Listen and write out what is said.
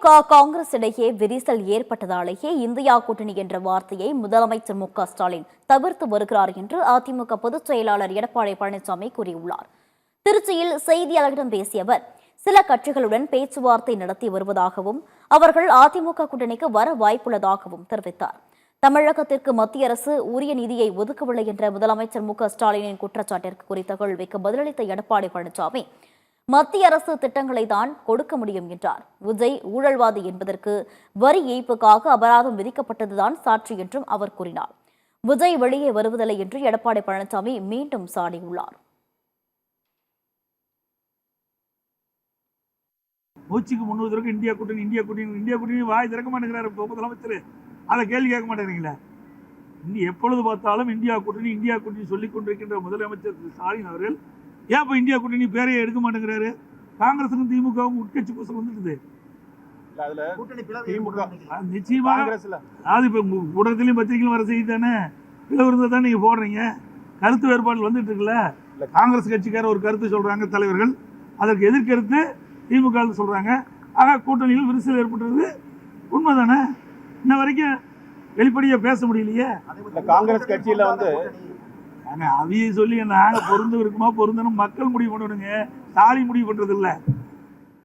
திமுக காங்கிரஸ் இடையே விரிசல் ஏற்பட்டதாலேயே இந்தியா கூட்டணி என்ற வார்த்தையை முதலமைச்சர் மு.க.ஸ்டாலின் தவிர்த்து வருகிறார் என்று அதிமுக பொதுச் செயலாளர் எடப்பாடி பழனிசாமி கூறியுள்ளார். திருச்சியில் செய்தியாளர்களிடம் பேசிய அவர், சில கட்சிகளுடன் பேச்சுவார்த்தை நடத்தி வருவதாகவும் அவர்கள் அதிமுக கூட்டணிக்கு வர வாய்ப்புள்ளதாகவும் தெரிவித்தார். தமிழகத்திற்கு மத்திய அரசு உரிய நிதியை ஒதுக்கவில்லை என்ற முதலமைச்சர் மு.க.ஸ்டாலினின் குற்றச்சாட்டிற்கு குறித்த கேள்விக்கு பதிலளித்த எடப்பாடி பழனிசாமி, மத்திய அரசு திட்டங்களை தான் கொடுக்க முடியும் என்றார். விஜய் ஊழல்வாதி என்பதற்கு வரி ஏய்ப்புக்காக அபராதம் விதிக்கப்பட்டதுதான் சாட்சி என்றும் அவர் கூறினார். விஜய் வெளியே வருவதில்லை என்று எடப்பாடி பழனிசாமி மீண்டும் சாடியுள்ளார். மூச்சுக்கு முன்னுவதற்கு இந்தியா கூட்டணி வாய் திறக்க மாட்டேங்கிறாரு முதலமைச்சர். அதை கேள்வி கேட்க மாட்டேங்கிறீங்களா? எப்பொழுது பார்த்தாலும் இந்தியா கூட்டணி சொல்லிக் கொண்டிருக்கின்ற முதலமைச்சர் ஸ்டாலின் அவர்கள் ஏன் இப்போ இந்தியா கூட்டணி பேரையை எடுக்க மாட்டேங்கிறாரு? காங்கிரஸுக்கும் திமுகவும் உட்கட்சி பூசல் வந்துடுது. நிச்சயமாக அதாவது இப்போ ஊடகத்திலையும் பத்திரிகையிலும் வர செய்தி தானே, பிளவு தான் நீங்கள் போடுறீங்க. கருத்து வேறுபாடு வந்துட்டு இருக்குல்ல. காங்கிரஸ் கட்சிக்கார ஒரு கருத்து சொல்றாங்க தலைவர்கள், அதற்கு எதிர்கருத்து திமுக சொல்றாங்க. ஆக கூட்டணியில் விரிசல் ஏற்பட்டது உண்மைதானே? இன்ன வரைக்கும் வெளிப்படையா பேச முடியலையே. காங்கிரஸ் கட்சியில வந்து அவையை சொல்லி நாங்கள் பொருந்து இருக்குமா பொருந்தணும் மக்கள் முடிவு பண்ணணுங்க. ஸ்டாலின் முடிவு பண்றது இல்லை.